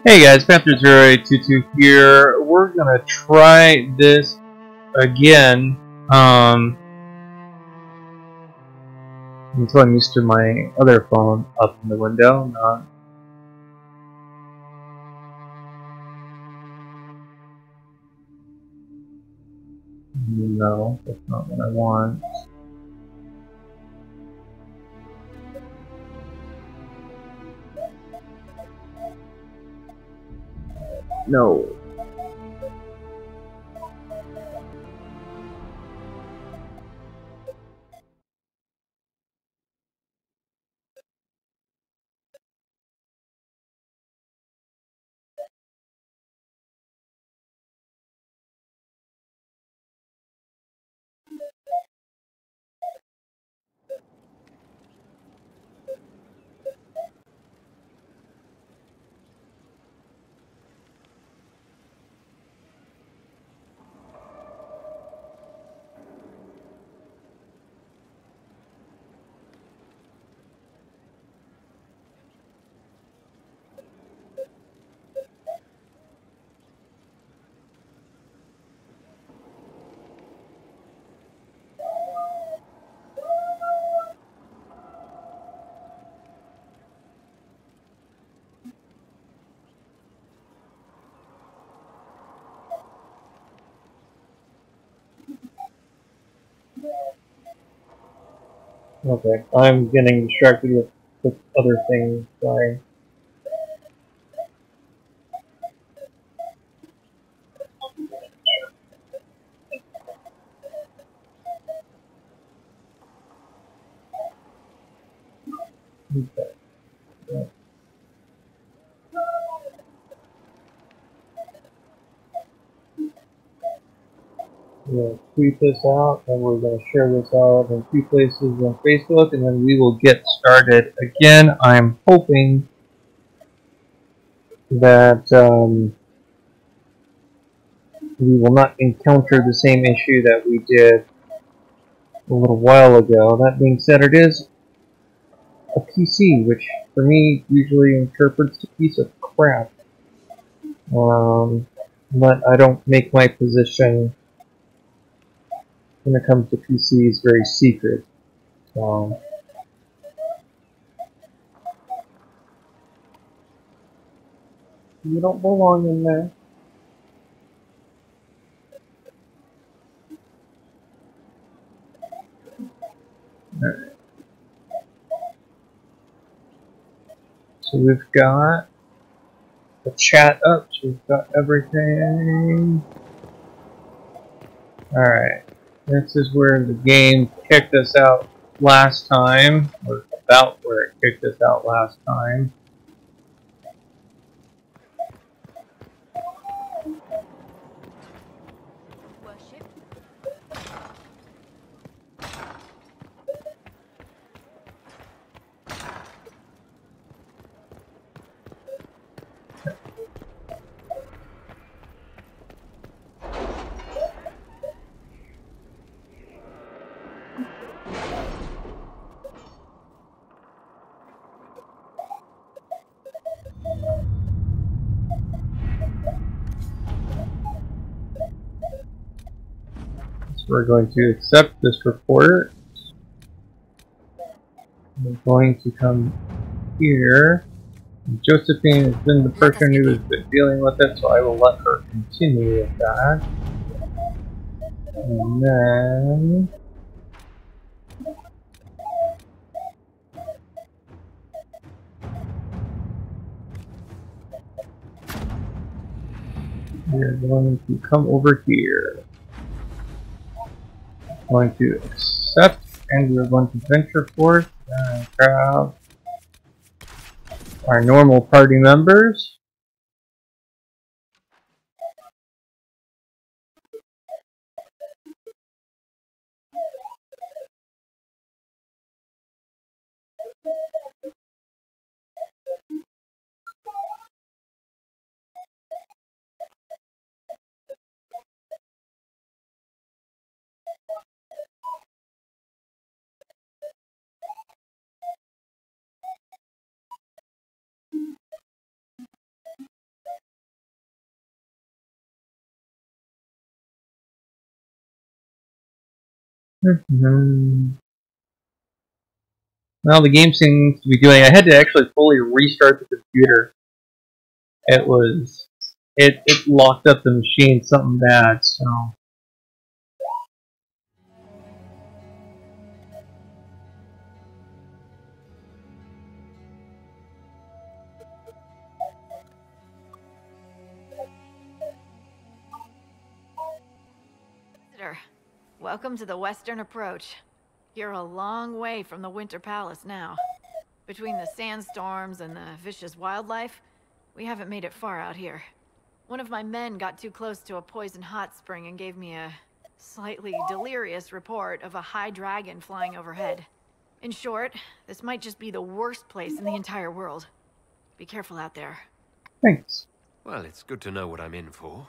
Hey guys, Panther0822 here. We're gonna try this again until I'm used to my other phone up in the window. No, that's not what I want. No. Okay, I'm getting distracted with other things. Sorry. Okay. Yeah. We're going to tweet this out, and we're going to share this out in 2 places on Facebook, and then we will get started. Again, I'm hoping that we will not encounter the same issue that we did a little while ago. That being said, it is a PC, which for me usually interprets a piece of crap. But I don't make my position when it comes to PCs very secret. So you don't belong in there. Alright. So we've got the chat up, so we've got everything. Alright. This is where the game kicked us out last time, or about where it kicked us out last time. We're going to accept this report. We're going to come here. Josephine has been the person who has been dealing with it, so I will let her continue with that. And then we're going to come over here. Going to accept, and we're going to venture forth and grab our normal party members. Well, the game seems to be doing. I had to actually fully restart the computer. It locked up the machine something bad. So. Welcome to the Western Approach. You're a long way from the Winter Palace now. Between the sandstorms and the vicious wildlife, we haven't made it far out here. One of my men got too close to a poison hot spring and gave me a slightly delirious report of a high dragon flying overhead. In short, this might just be the worst place in the entire world. Be careful out there. Thanks. Well, it's good to know what I'm in for.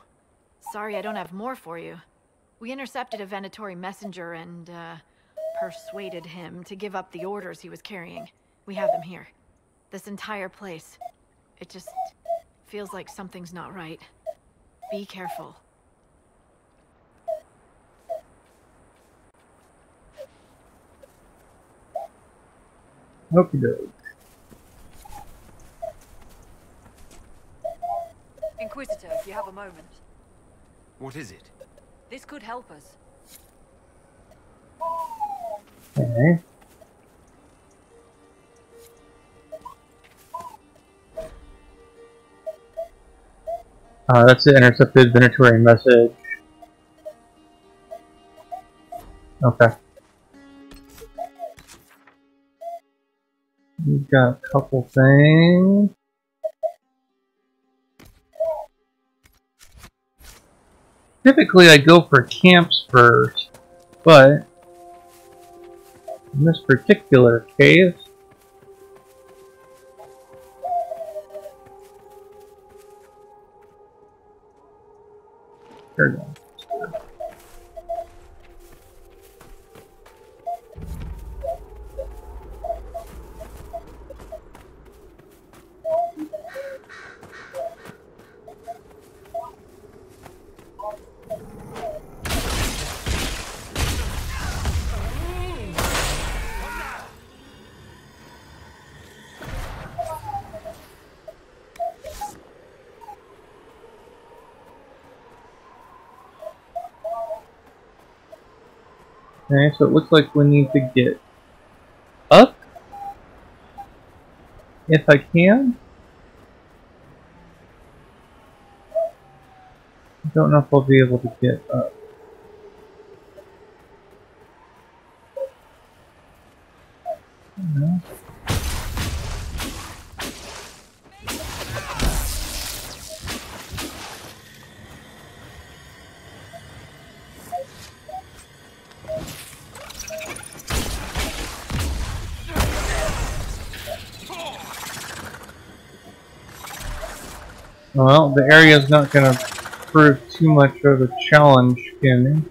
Sorry I don't have more for you. We intercepted a Venatori messenger and, persuaded him to give up the orders he was carrying. We have them here. This entire place. It just feels like something's not right. Be careful. Okie doke. Inquisitor, if you have a moment. What is it? This could help us. Okay. That's the intercepted Venatori message. Okay. We've got a couple things. Typically I go for camps first, but in this particular case, there we go. Okay, so it looks like we need to get up, if I can. I don't know if I'll be able to get up. No. Well, the area is not going to prove too much of a challenge to me.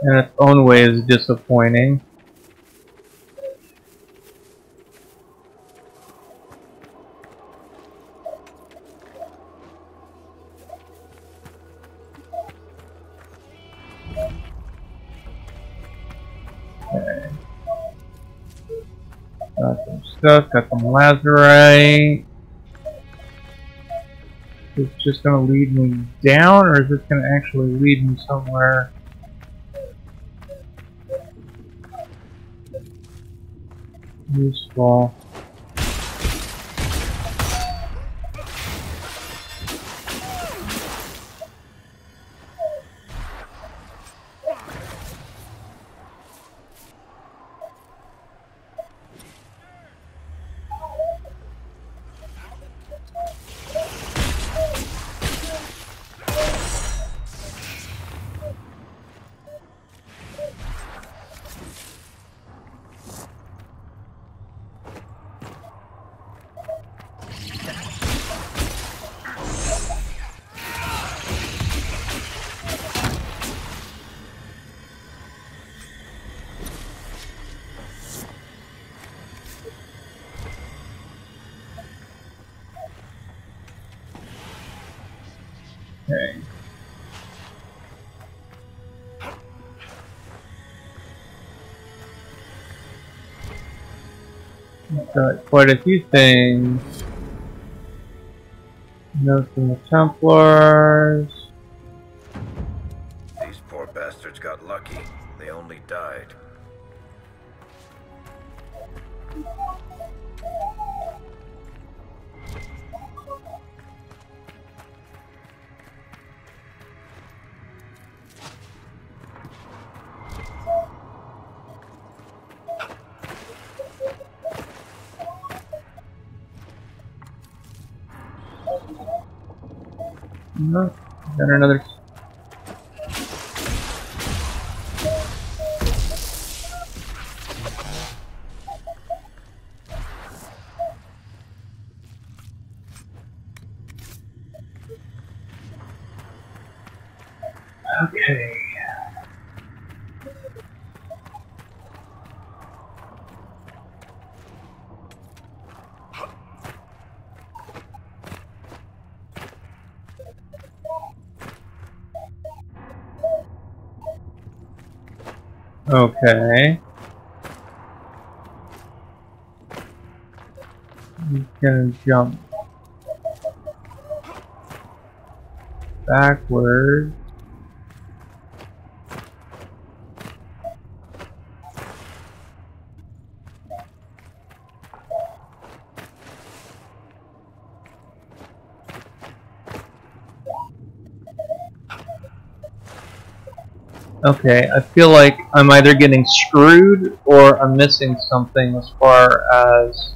In its own way is disappointing. Okay. Got some stuff, got some lazurite. Is this just going to lead me down, or is this going to actually lead me somewhere? Useful. Okay. Got quite a few things. Notes from the Templars. These poor bastards got lucky. They only died. No, got another. Okay. Okay. He's gonna jump backward. Okay, I feel like I'm either getting screwed or I'm missing something as far as...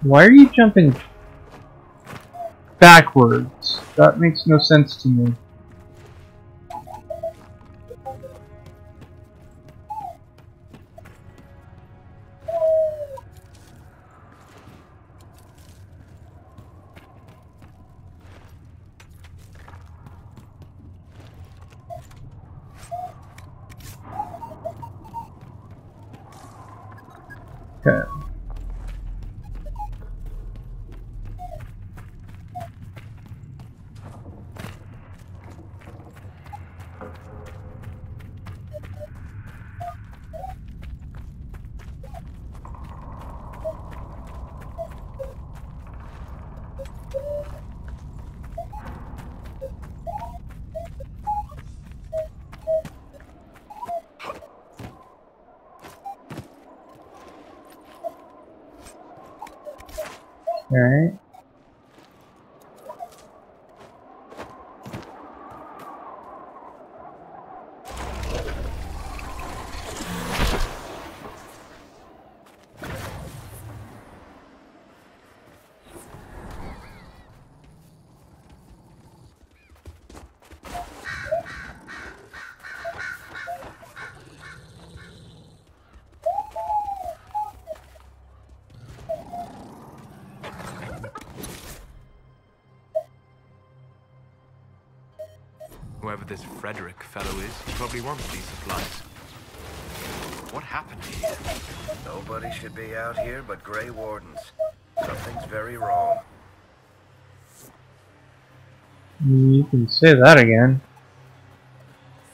Why are you jumping backwards? That makes no sense to me. Okay. Alright. Whoever this Frederick fellow is, he probably wants these supplies. What happened here? Nobody should be out here but Grey Wardens. Something's very wrong. You can say that again.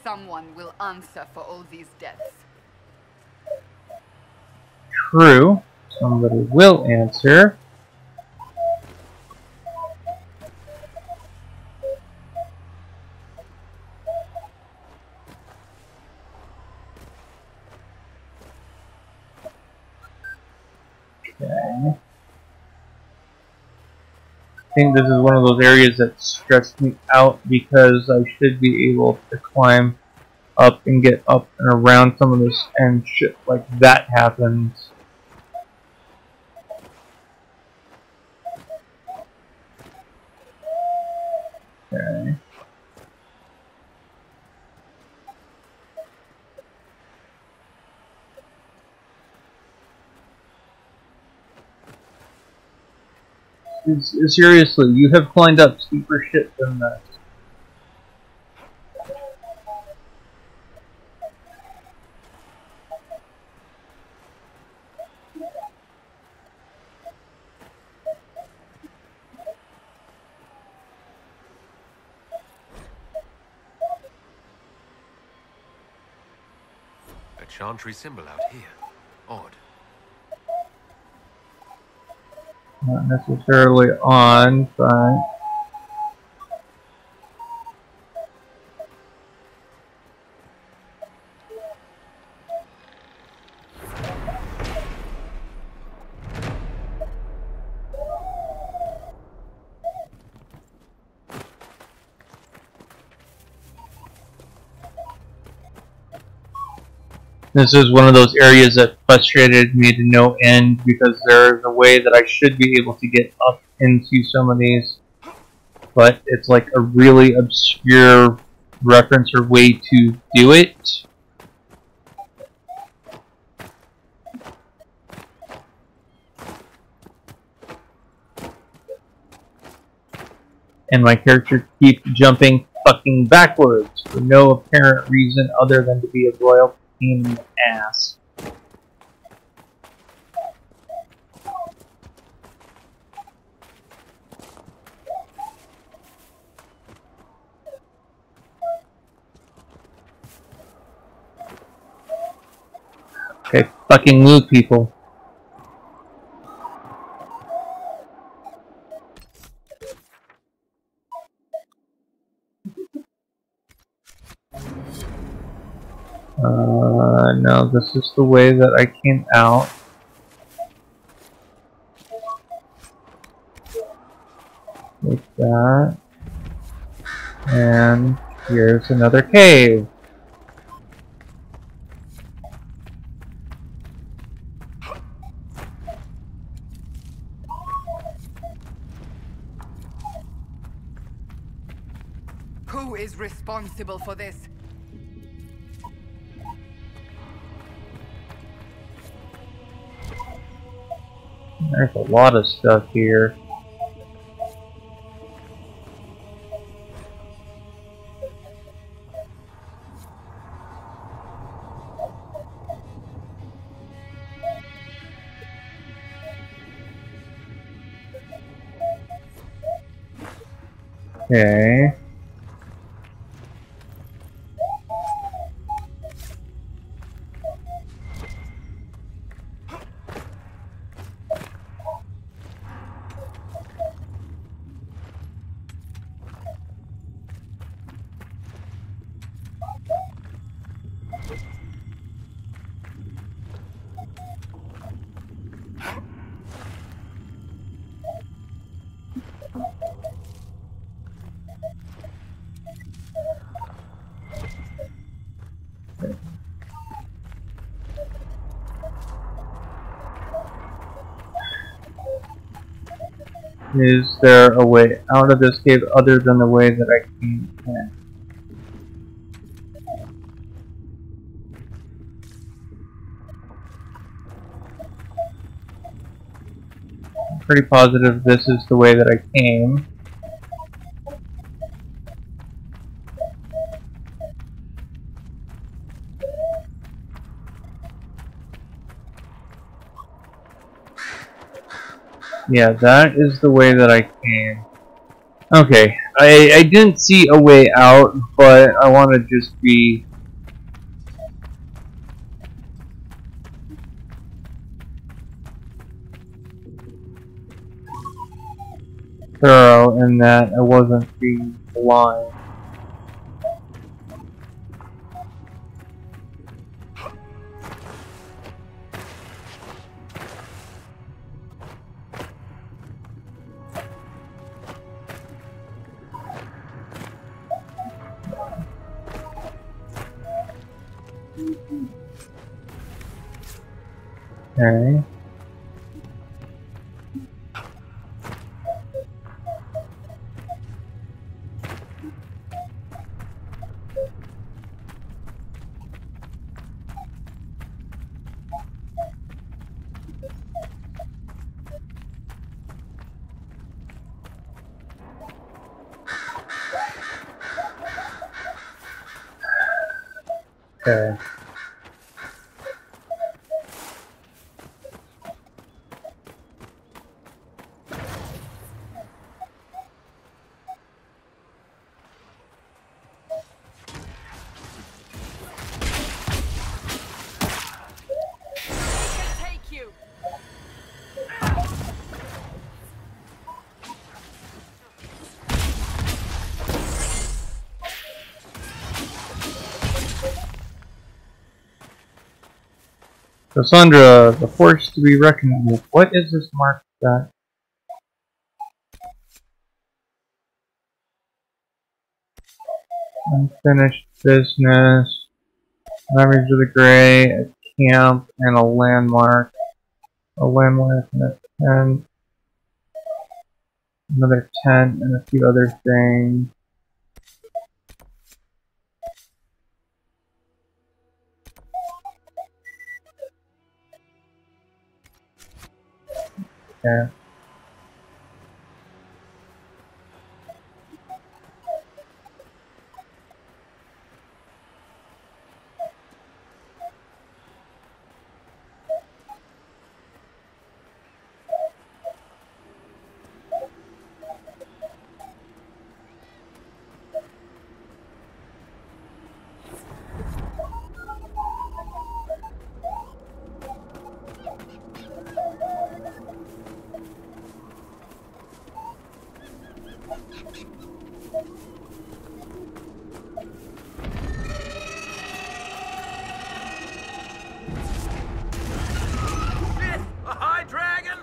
Someone will answer for all these deaths. True. Somebody will answer. Okay. I think this is one of those areas that stressed me out because I should be able to climb up and get up and around some of this and shit like that happens. Seriously, you have climbed up steeper shit than that. A chantry symbol out here. Odd. Not necessarily on, but... This is one of those areas that frustrated me to no end because there's a way that I should be able to get up into some of these, but it's like a really obscure reference or way to do it. And my character keeps jumping fucking backwards for no apparent reason other than to be a royal pain in the ass. Okay, fucking move, people. No, this is the way that I came out. Like that. And here's another cave. Who is responsible for this? There's a lot of stuff here. Okay. Is there a way out of this cave other than the way that I came in? I'm pretty positive this is the way that I came. Yeah, that is the way that I came. Okay, I didn't see a way out, but I want to just be... thorough in that I wasn't being blind. Okay. Okay. Take you. Cassandra, the force to be reckoned with. What is this mark that? Unfinished business. Memories of the Grey, a camp, and a landmark. A landmark and a tent. Another tent and a few other things. Yeah. A high dragon?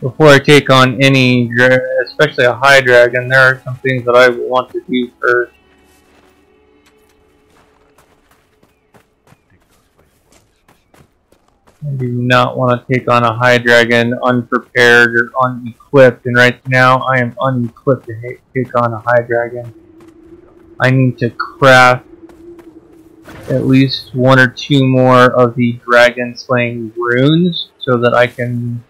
Before I take on any, especially a high dragon, there are some things that I want to do first. I do not want to take on a high dragon unprepared or unequipped, and right now I am unequipped to take on a high dragon. I need to craft at least 1 or 2 more of the dragon slaying runes so that I can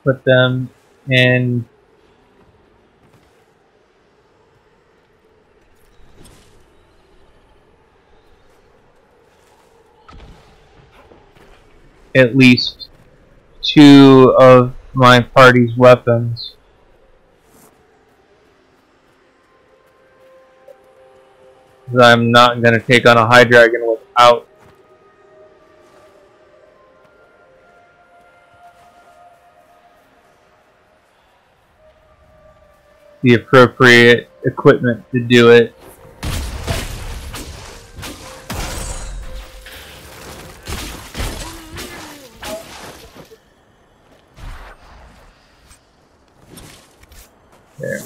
put them in at least 2 of my party's weapons. I'm not going to take on a high dragon without the appropriate equipment to do it. There.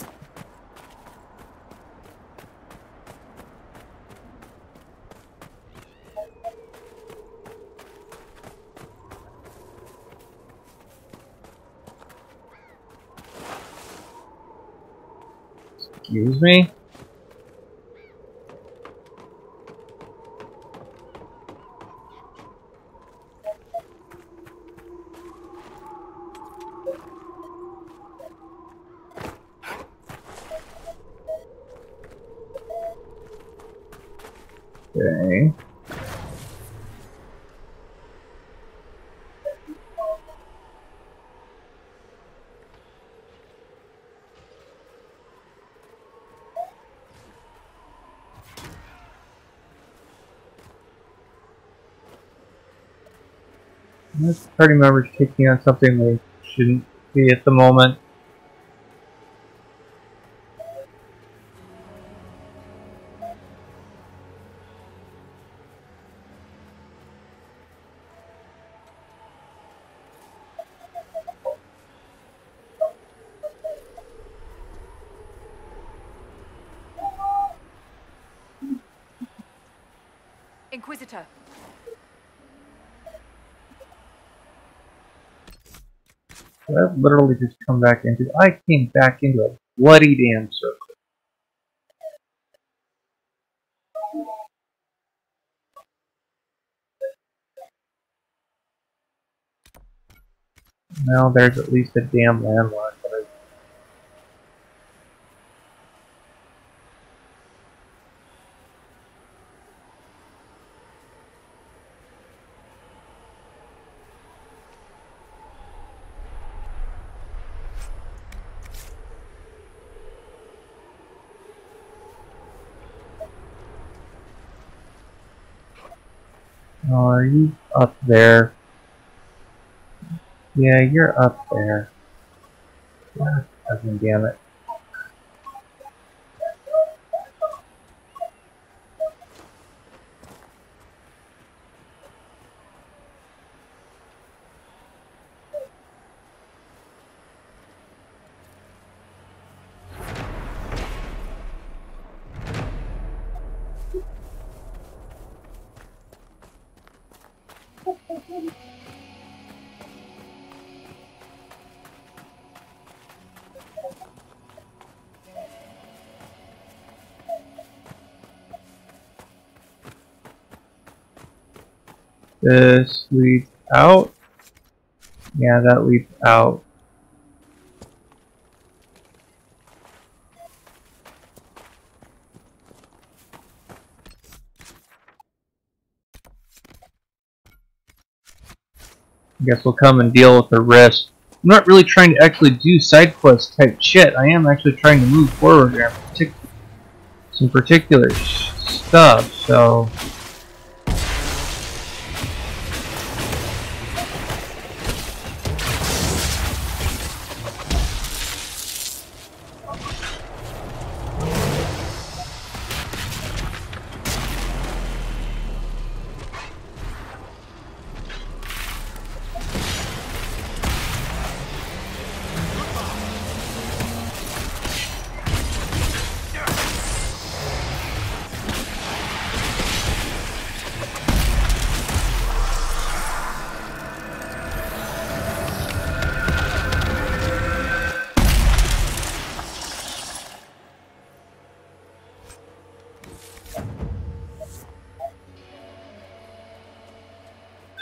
Excuse me? Okay. This party member's taking on something they shouldn't be at the moment. Inquisitor. I've literally just come back into. I came back into a bloody damn circle. Now there's at least a damn landmark. Oh, are you up there? Yeah, you're up there. God fucking damn it. This leads out. Yeah, that leads out. I guess we'll come and deal with the rest. I'm not really trying to actually do side quest type shit. I am actually trying to move forward here. Some particular stuff, so.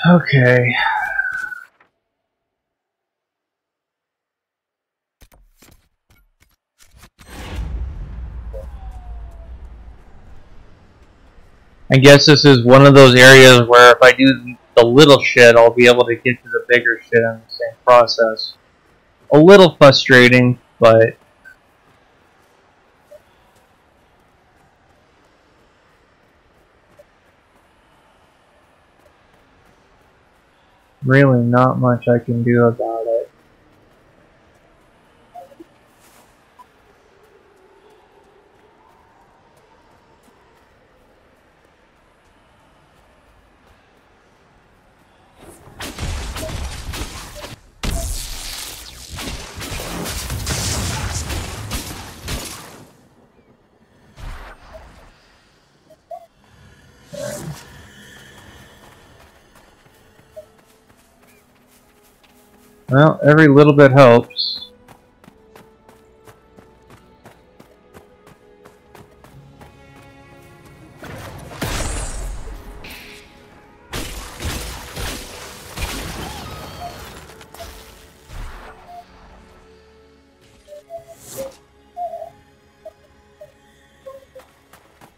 Okay. I guess this is one of those areas where if I do the little shit, I'll be able to get to the bigger shit in the same process. A little frustrating, but really not much I can do about it. Well, every little bit helps.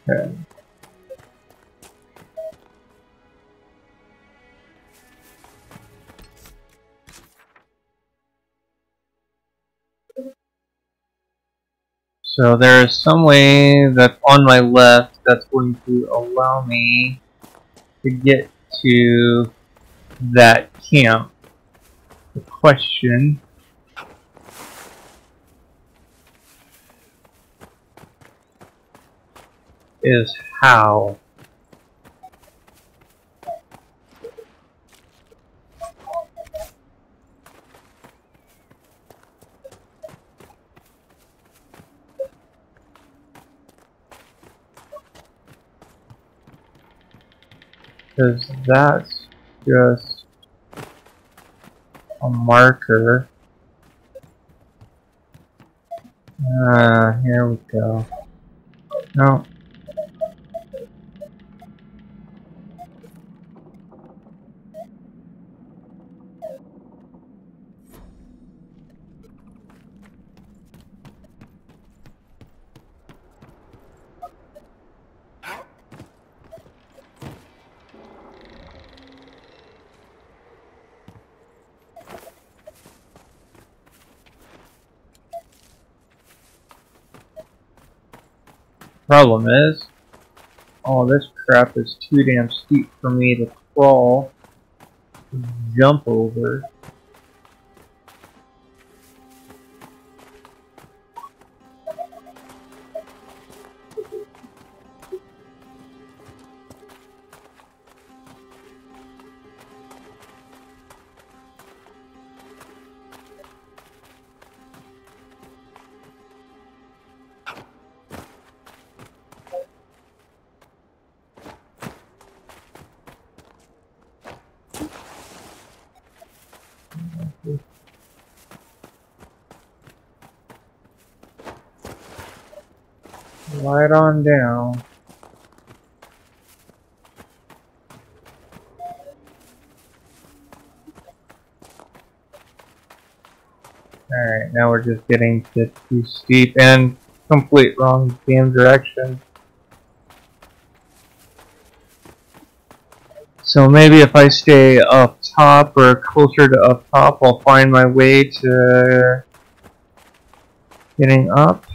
Okay. So there is some way that's on my left that's going to allow me to get to that camp. The question is how. because that's just a marker. Here we go. No. Problem is, all this crap is too damn steep for me to crawl, jump over. Right on down. Alright, now we're just getting too steep and complete wrong damn direction. So maybe if I stay up top or closer to up top, I'll find my way to getting up.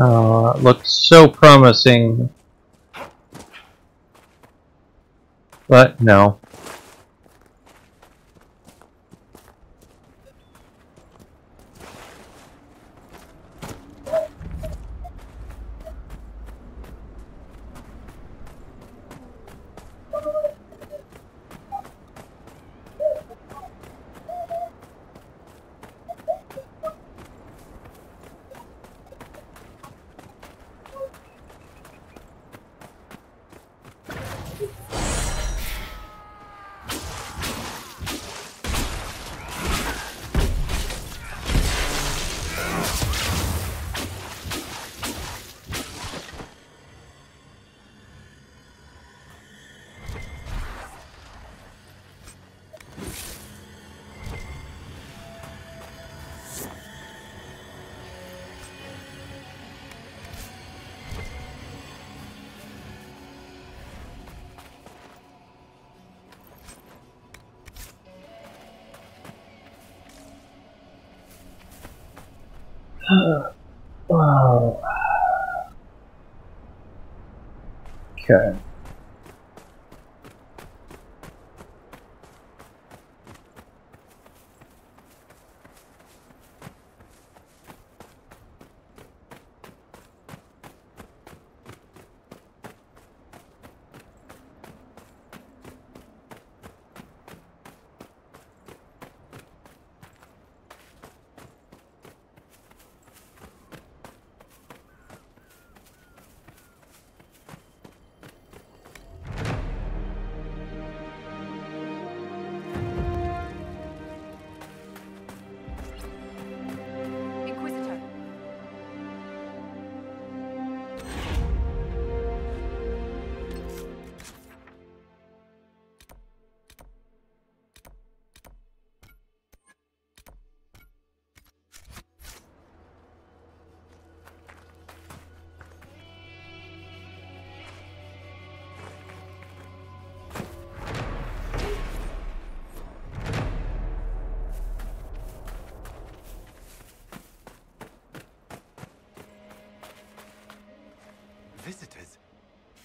Oh, it looks so promising. But no. Wow. Okay.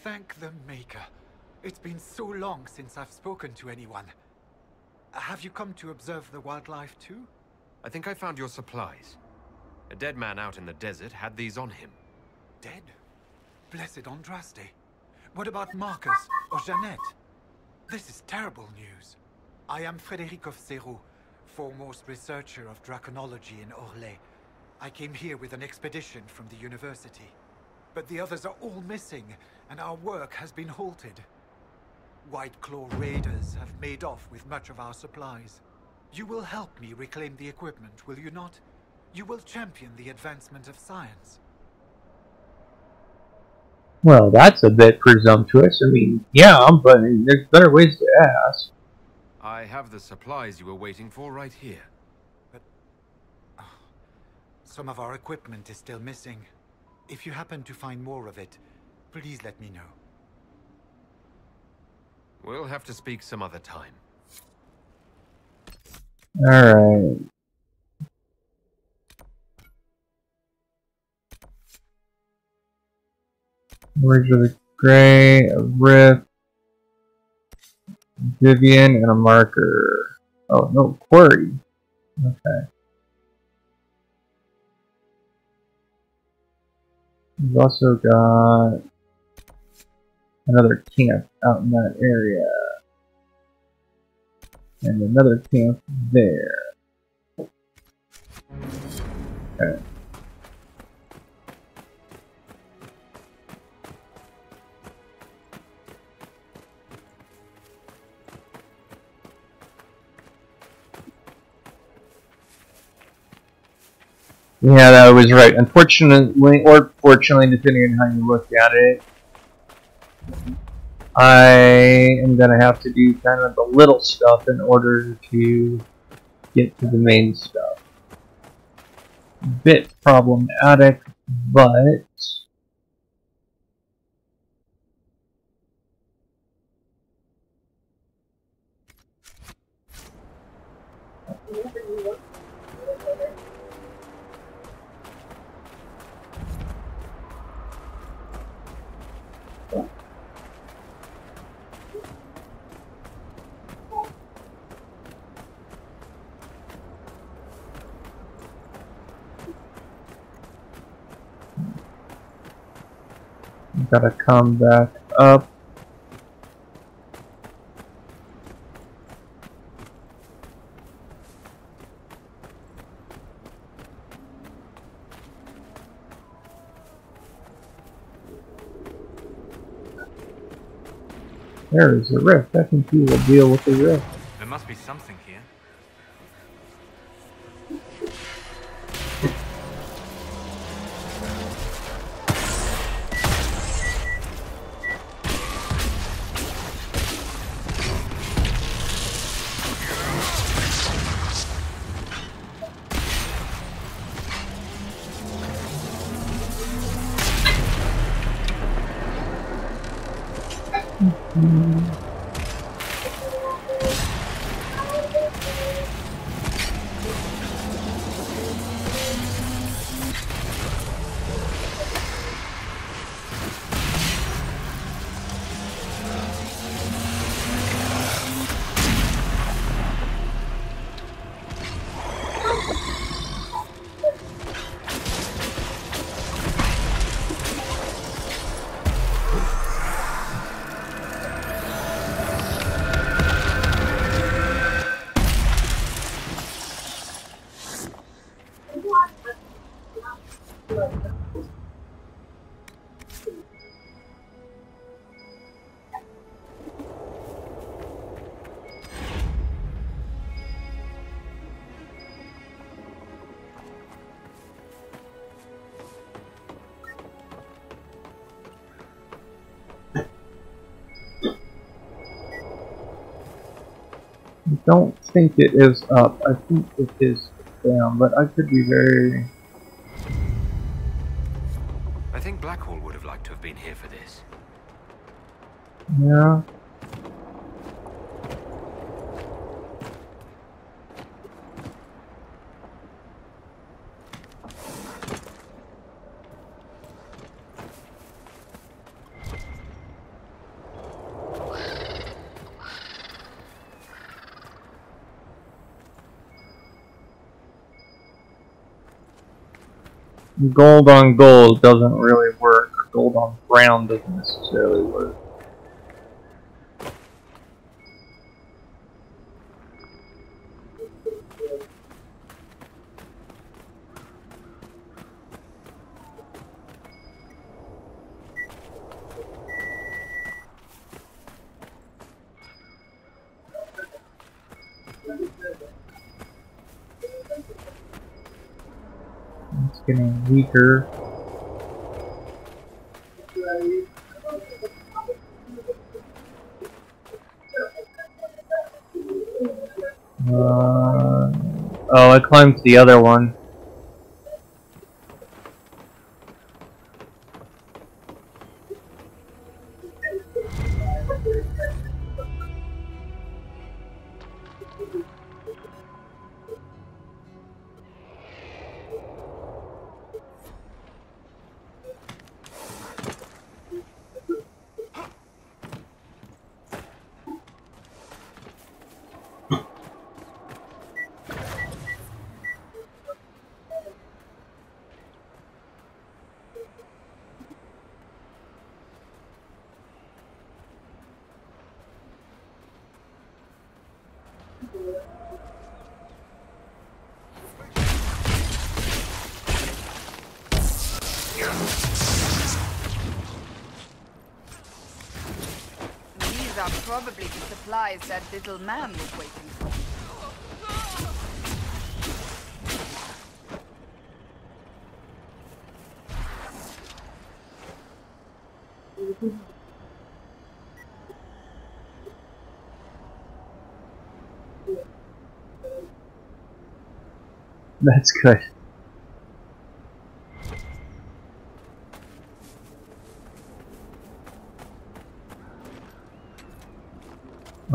Thank the Maker. It's been so long since I've spoken to anyone. Have you come to observe the wildlife too? I think I found your supplies. A dead man out in the desert had these on him. Dead? Blessed Andraste. What about Marcus or Jeannette? This is terrible news. I am Frédéric of Serrault, foremost researcher of draconology in Orlais. I came here with an expedition from the university. But the others are all missing, and our work has been halted. White Claw raiders have made off with much of our supplies. You will help me reclaim the equipment, will you not? You will champion the advancement of science. Well, that's a bit presumptuous. I mean, yeah, but there's better ways to ask. I have the supplies you were waiting for right here. But some of our equipment is still missing. If you happen to find more of it, please let me know. We'll have to speak some other time. Alright. Words of the Grey, a rift, Vivian, and a marker. Oh, no, quarry. Okay. We've also got another camp out in that area. And another camp there. Okay. Yeah, that was right. Unfortunately, or fortunately, depending on how you look at it, I am going to have to do kind of the little stuff in order to get to the main stuff. Bit problematic, but gotta come back up. There is a rift. I think we will deal with the rift. There must be something here. I don't think it is up. I think it is down, but I could be very... I think Blackhall would have liked to have been here for this. Yeah. gold on gold doesn't really work. Gold on brown doesn't necessarily work. It's getting weaker. Oh, I climbed to the other one. These are probably the supplies that little man was waiting for. That's good.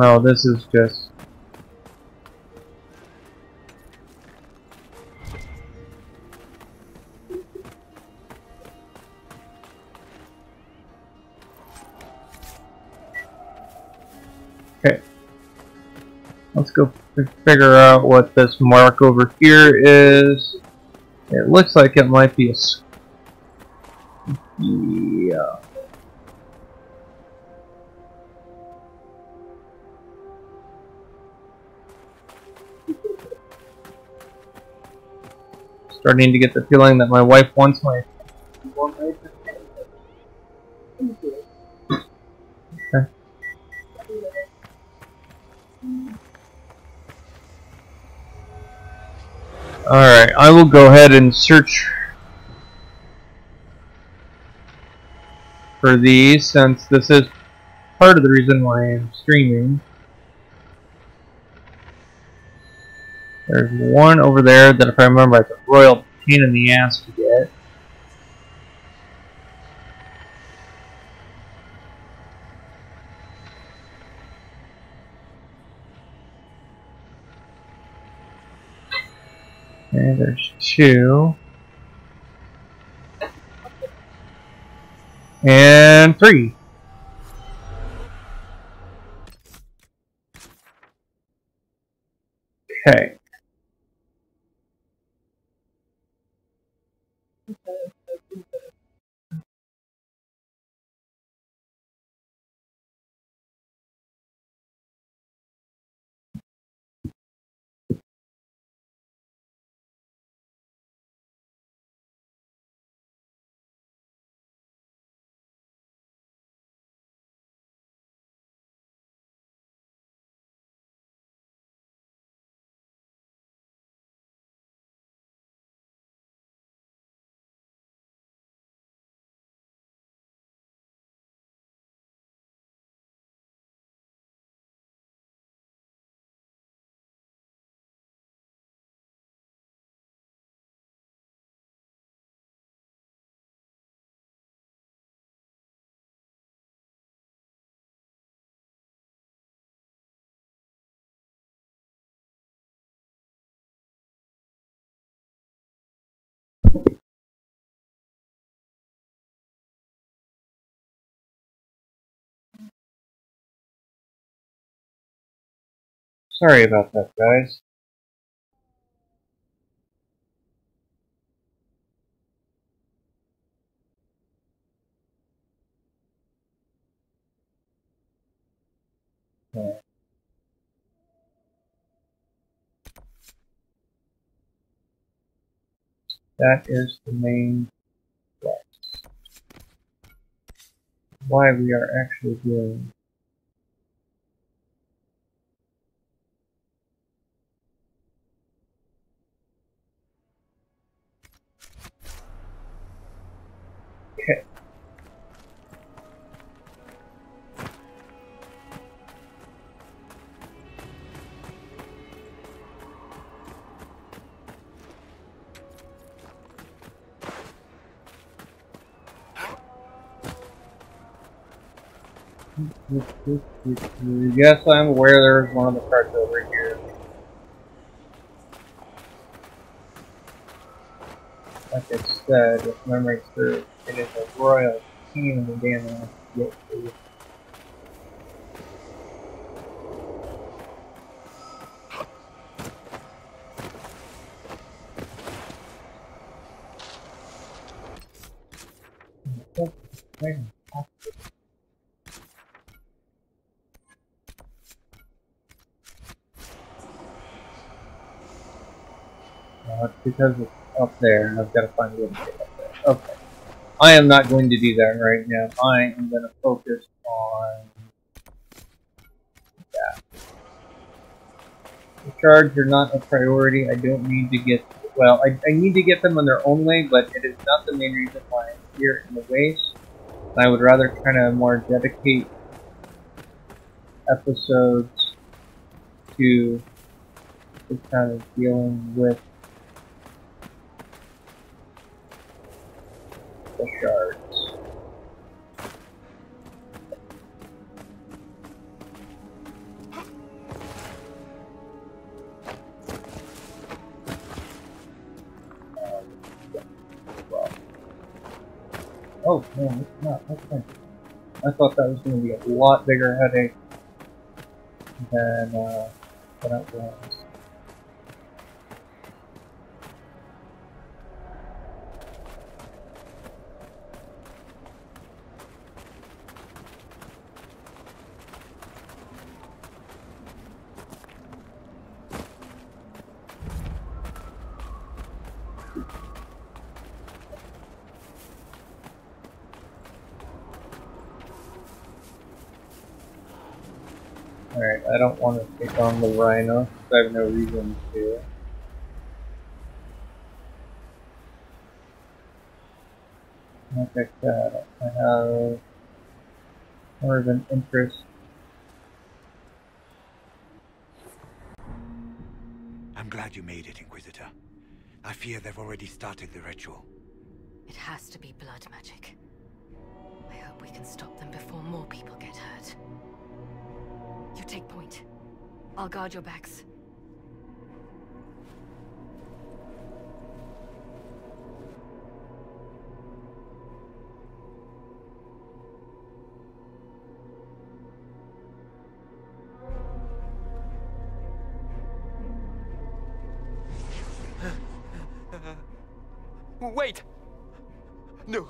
Oh, this is just... Okay. Let's go figure out what this mark over here is. It looks like it might be a... Yeah. Starting to get the feeling that my wife wants my... Okay. Alright, I will go ahead and search for these, since this is part of the reason why I'm streaming. There's one over there that, if I remember, it's a royal pain in the ass to get. Okay, there's two. And three. Okay. Sorry about that, guys. Okay. That is the main quest. Why we are actually doing. Okay. Yes, I'm aware there's one of the carts over here. Like I said, if memory serves, it is a royal pain in the damn ass to get through. It's because it's up there, and I've got to find a way to get up there. Okay. I am not going to do that right now. I am going to focus on that. The shards are not a priority. I don't need to get... Well, I need to get them on their own way, but it is not the main reason why I'm here in the waste. I would rather kind of more dedicate episodes to just kind of dealing with the shards. Oh, no, it's not. Okay. I thought that was going to be a lot bigger headache than it was. Alright, I don't want to take on the rhino, because I have no reason to. Like I said, I have more of an interest. I'm glad you made it, Inquisitor. I fear they've already started the ritual. It has to be blood magic. I hope we can stop them before more people get hurt. You take point. I'll guard your backs. Wait! No.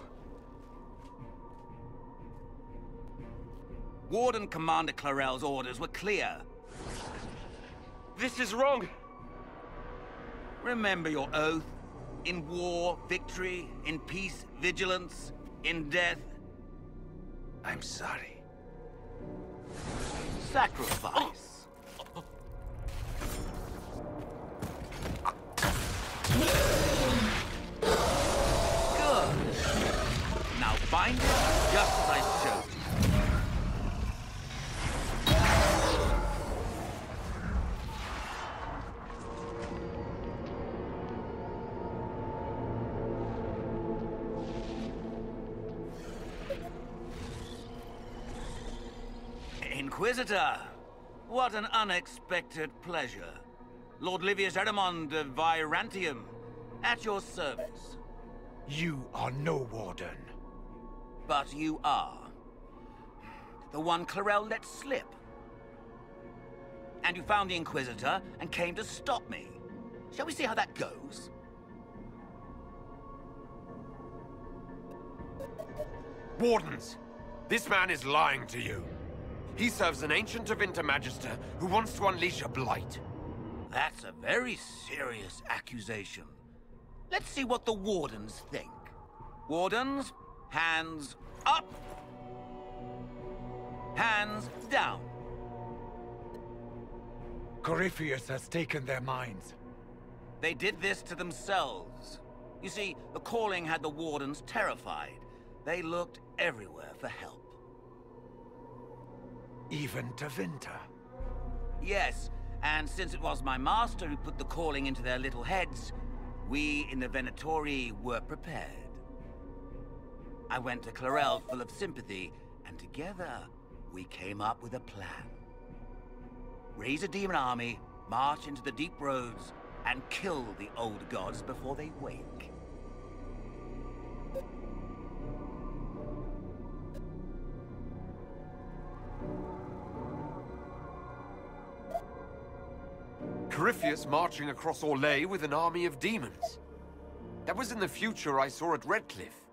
Warden Commander Clarel's orders were clear. This is wrong! Remember your oath. In war, victory. In peace, vigilance. In death... I'm sorry. sacrifice. Good. Now bind it just as I showed you. Inquisitor, what an unexpected pleasure. Lord Livius Erimond of Virantium, at your service. You are no warden. But you are. The one Clarel let slip. And you found the Inquisitor and came to stop me. Shall we see how that goes? Wardens, this man is lying to you. He serves an ancient Tevinter Magister who wants to unleash a blight. That's a very serious accusation. Let's see what the Wardens think. Wardens, hands up. Hands down. Corypheus has taken their minds. They did this to themselves. You see, the calling had the Wardens terrified. They looked everywhere for help. Even Tevinter? Yes, and since it was my master who put the calling into their little heads, we in the Venatori were prepared. I went to Clarel full of sympathy, and together we came up with a plan. Raise a demon army, march into the deep roads, and kill the old gods before they wake. Corypheus marching across Orlais with an army of demons. That was in the future I saw at Redcliffe.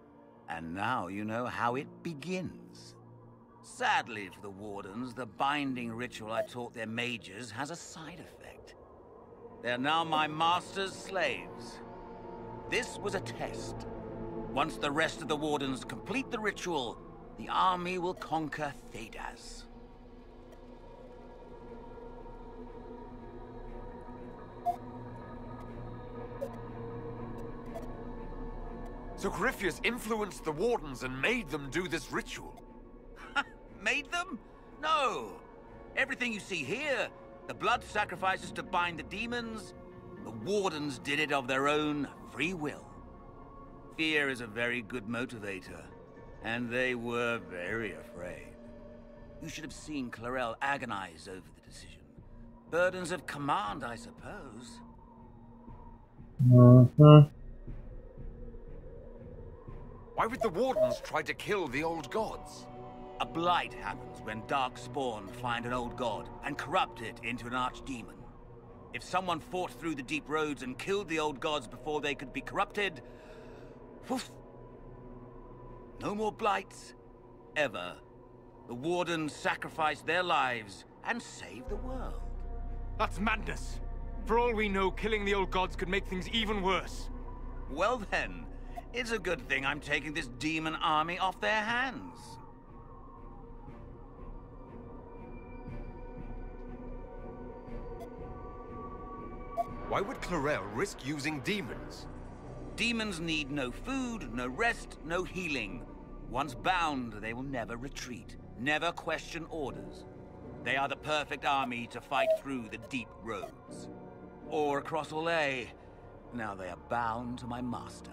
And now you know how it begins. Sadly for the Wardens, the binding ritual I taught their mages has a side effect. They're now my master's slaves. This was a test. Once the rest of the Wardens complete the ritual, the army will conquer Thedas. So Corypheus influenced the Wardens and made them do this ritual. Made them? No! Everything you see here, the blood sacrifices to bind the demons, the Wardens did it of their own free will. Fear is a very good motivator, and they were very afraid. You should have seen Clarel agonize over the decision. Burdens of command, I suppose. Mm-hmm. Why would the Wardens try to kill the old gods? A blight happens when Darkspawn find an old god and corrupt it into an archdemon. If someone fought through the deep roads and killed the old gods before they could be corrupted, woof, no more blights, ever. The Wardens sacrificed their lives and saved the world. That's madness. For all we know, killing the old gods could make things even worse. Well then, it's a good thing I'm taking this demon army off their hands. Why would Clarel risk using demons? Demons need no food, no rest, no healing. Once bound, they will never retreat, never question orders. They are the perfect army to fight through the deep roads. Or across Orlais. Now they are bound to my master.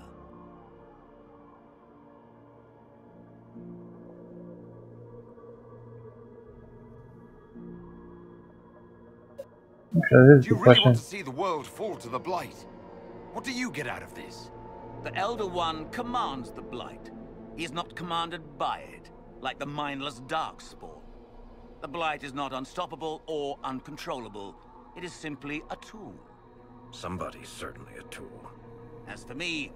Okay, Do you really want to see the world fall to the Blight? What do you get out of this? The Elder One commands the Blight. He is not commanded by it, like the mindless Darkspawn. The Blight is not unstoppable or uncontrollable. It is simply a tool. Somebody's certainly a tool. As for me,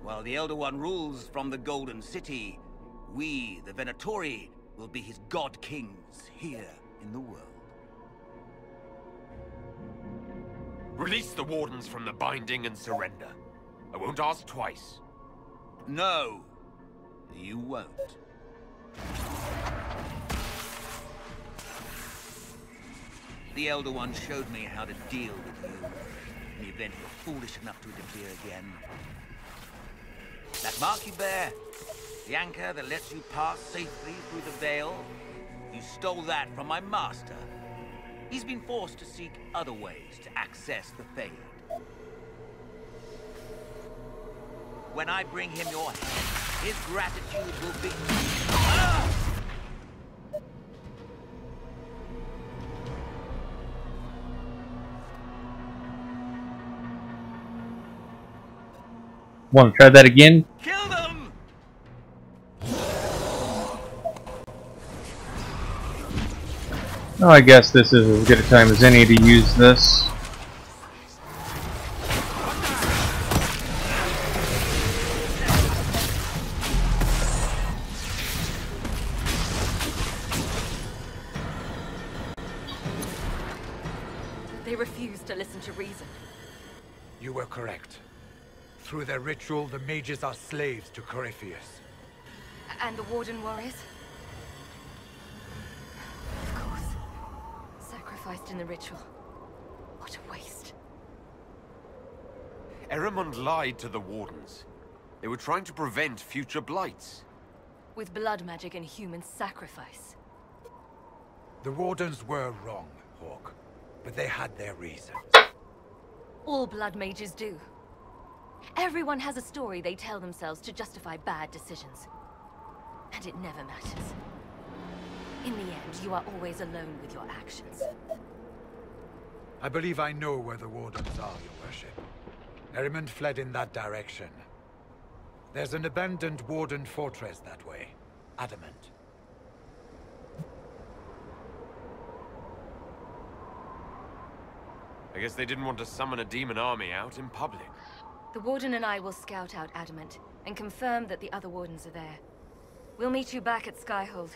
while the Elder One rules from the Golden City, we, the Venatori, will be his god kings here in the world. Release the Wardens from the binding and surrender. I won't ask twice. No, you won't. The Elder One showed me how to deal with you in the event you're foolish enough to interfere again. That mark you bear, the anchor that lets you pass safely through the veil, you stole that from my master. He's been forced to seek other ways to access the Fade. When I bring him your head, his gratitude will be... Ah! Want to try that again? Kill them! Oh, I guess this is as good a time as any to use this. They refuse to listen to reason. You were correct. Through their ritual, the mages are slaves to Corypheus. And the Warden warriors? Of course. Sacrificed in the ritual. What a waste. Erimond lied to the Wardens. They were trying to prevent future blights. With blood magic and human sacrifice. The Wardens were wrong, Hawk. But they had their reasons. All blood mages do. Everyone has a story they tell themselves to justify bad decisions. And it never matters. In the end, you are always alone with your actions. I believe I know where the Wardens are, Your Worship. Erimond fled in that direction. There's an abandoned Warden fortress that way. Adamant. I guess they didn't want to summon a demon army out in public. The Warden and I will scout out Adamant, and confirm that the other Wardens are there. We'll meet you back at Skyhold.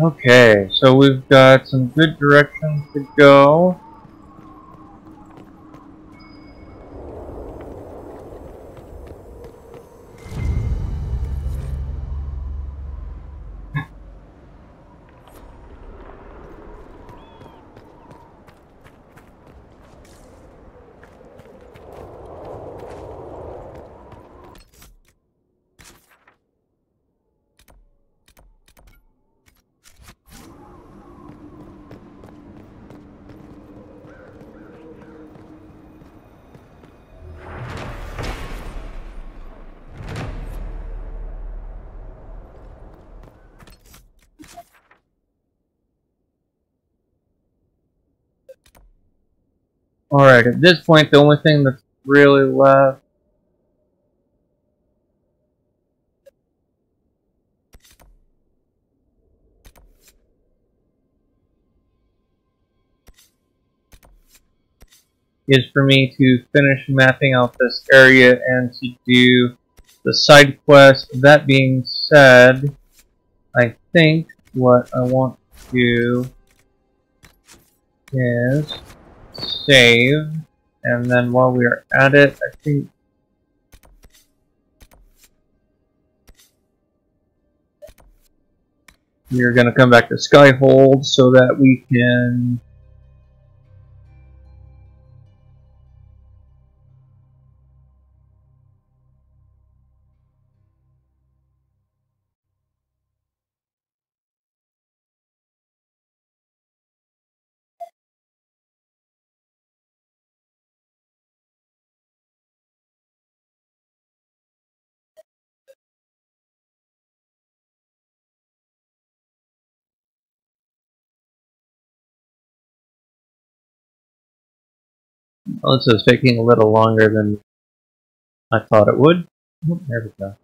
Okay, so we've got some good directions to go. Alright, at this point, the only thing that's really left is for me to finish mapping out this area and to do the side quest. That being said, I think what I want to do is save, and then while we are at it, I think we are going to come back to Skyhold so that we can well, this is taking a little longer than I thought it would. Oh, there we go.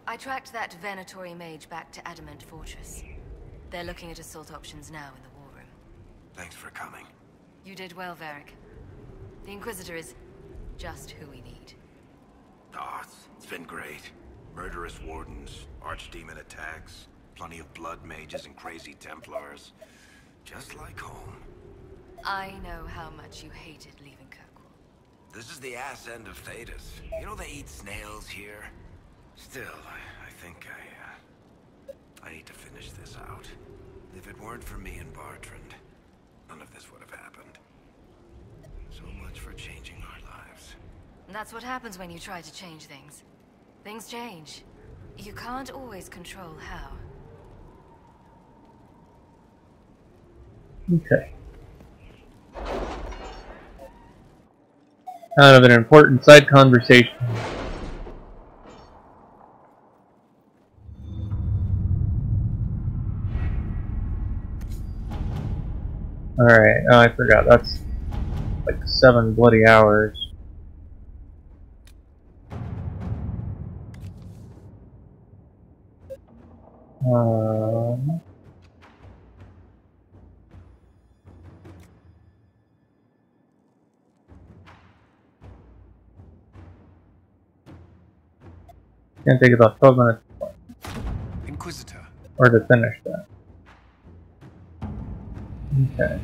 I tracked that Venatori mage back to Adamant Fortress. They're looking at assault options now in the war room. Thanks for coming. You did well, Varric. The Inquisitor is just who we need. Oh, it's been great. Murderous wardens, archdemon attacks, plenty of blood mages and crazy Templars. Just like home. I know how much you hated leaving Kirkwall. This is the ass end of Thedas. You know they eat snails here? Still, I think I need to finish this out. If it weren't for me and Bartrand, none of this would have happened. So much for changing our lives. And that's what happens when you try to change things. Things change. You can't always control how. Okay. Kind of an important side conversation. Alright, oh, I forgot. That's like 7 bloody hours. Gonna take about 12 minutes Inquisitor. or to finish that. Okay.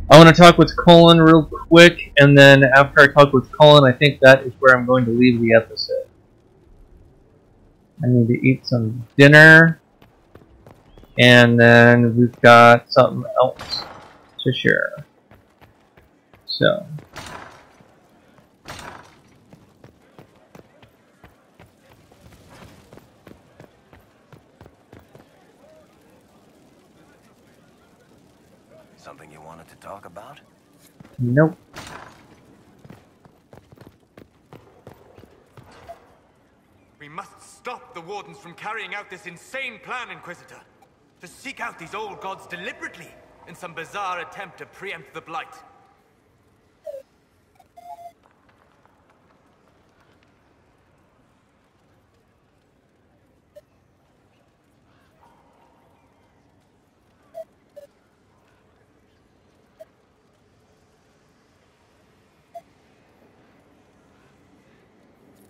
I want to talk with Colin real quick, and then after I talk with Colin, I think that is where I'm going to leave the episode. I need to eat some dinner, and then we've got something else to share. So. Something you wanted to talk about? Nope. We must stop the Wardens from carrying out this insane plan, Inquisitor. To seek out these old gods deliberately in some bizarre attempt to preempt the Blight.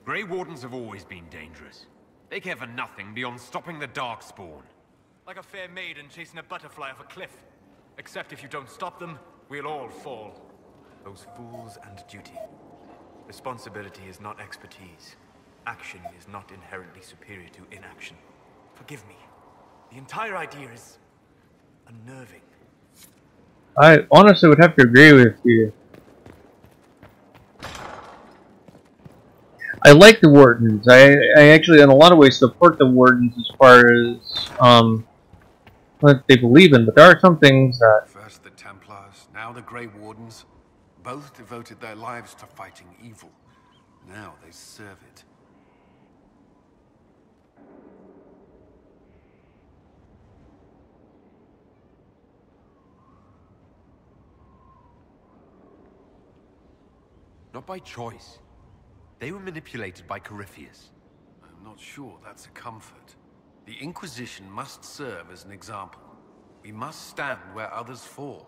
Grey Wardens have always been dangerous. They care for nothing beyond stopping the Darkspawn. Like a fair maiden chasing a butterfly off a cliff. Except if you don't stop them, we'll all fall. Those fools and duty. Responsibility is not expertise. Action is not inherently superior to inaction. Forgive me. The entire idea is unnerving. I honestly would have to agree with you. I like the Wardens. I actually, in a lot of ways, support the Wardens as far as what they believe in. But there are some things that first the Templars, now the Grey Wardens, both devoted their lives to fighting evil. Now they serve it. Not by choice. They were manipulated by Corypheus. I'm not sure that's a comfort. The Inquisition must serve as an example. We must stand where others fall.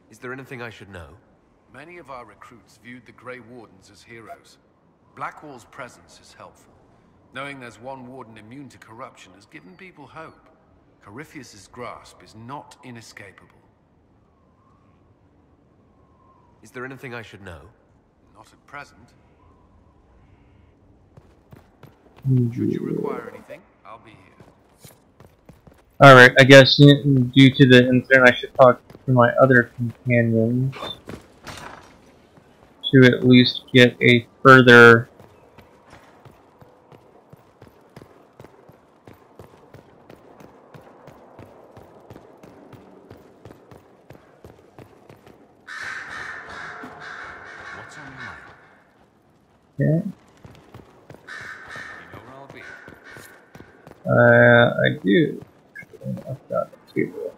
Is there anything I should know? Many of our recruits viewed the Grey Wardens as heroes. Blackwall's presence is helpful. Knowing there's one Warden immune to corruption has given people hope. Corypheus's grasp is not inescapable. Is there anything I should know? Not at present. Should you require anything, I'll be here. Alright, I guess due to the incident I should talk to my other companions to at least get a further What's on your mind? okay. You know where I'll be. I do. I've got a table.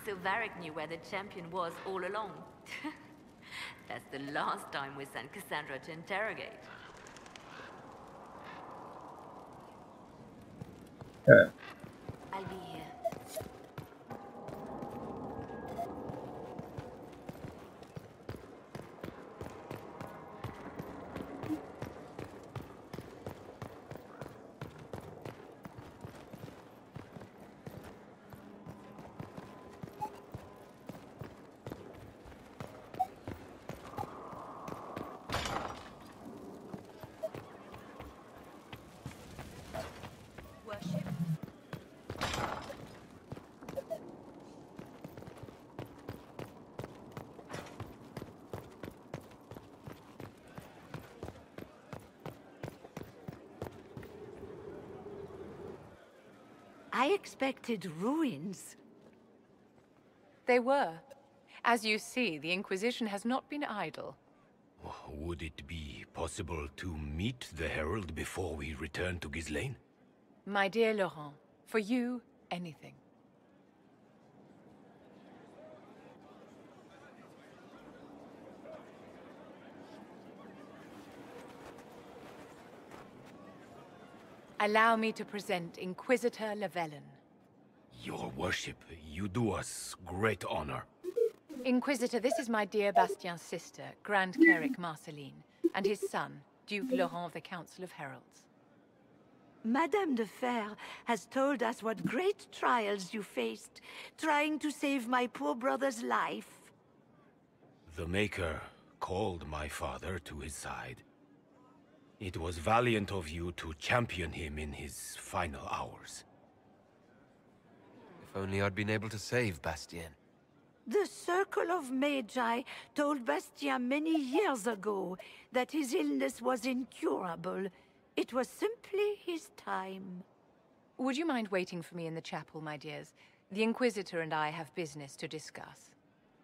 Silveric knew where the champion was all along. That's the last time we sent Cassandra to interrogate. Okay. I'll be here. Worship, I expected ruins. They were. As you see, the Inquisition has not been idle. Would it be possible to meet the Herald before we return to Ghislaine? My dear Laurent, for you, anything. Allow me to present Inquisitor Llewellyn. Your worship, you do us great honor. Inquisitor, this is my dear Bastien's sister, Grand Cleric Marceline, and his son, Duke Laurent of the Council of Heralds. Madame de Fer has told us what great trials you faced, trying to save my poor brother's life. The Maker called my father to his side. It was valiant of you to champion him in his final hours. If only I'd been able to save Bastien. The Circle of Magi told Bastien many years ago that his illness was incurable. It was simply his time. Would you mind waiting for me in the chapel, my dears? The Inquisitor and I have business to discuss.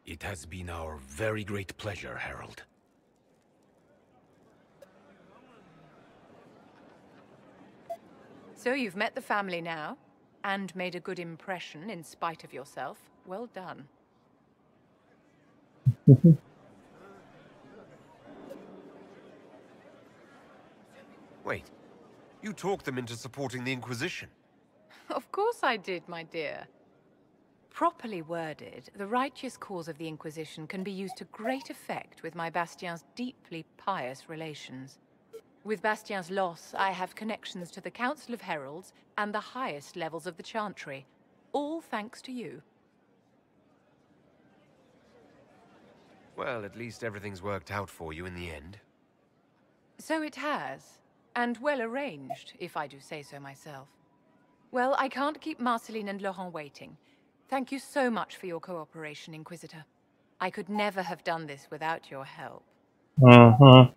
It has been our very great pleasure, Herald. So you've met the family now, and made a good impression in spite of yourself. Well done. Wait, you talked them into supporting the Inquisition. Of course I did, my dear. Properly worded, the righteous cause of the Inquisition can be used to great effect with my Bastien's deeply pious relations. With Bastien's loss, I have connections to the Council of Heralds and the highest levels of the Chantry, all thanks to you. Well, at least everything's worked out for you in the end. So it has, and well arranged, if I do say so myself. Well, I can't keep Marceline and Laurent waiting. Thank you so much for your cooperation, Inquisitor. I could never have done this without your help. Uh-huh.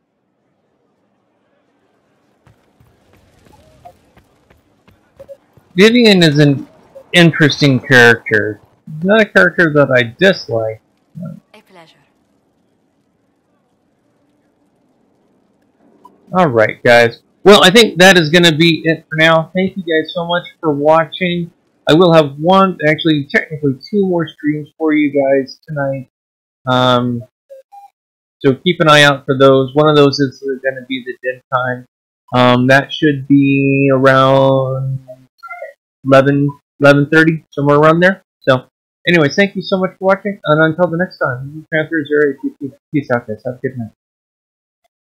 Vivian is an interesting character. Not a character that I dislike. A pleasure. Alright, guys. Well, I think that is going to be it for now. Thank you guys so much for watching. I will have one, actually, technically two more streams for you guys tonight. So keep an eye out for those. One of those is going to be the Den time. That should be around 11:30, somewhere around there. So, anyways, thank you so much for watching, and until the next time, Panthers are peace out, guys. Have a good night.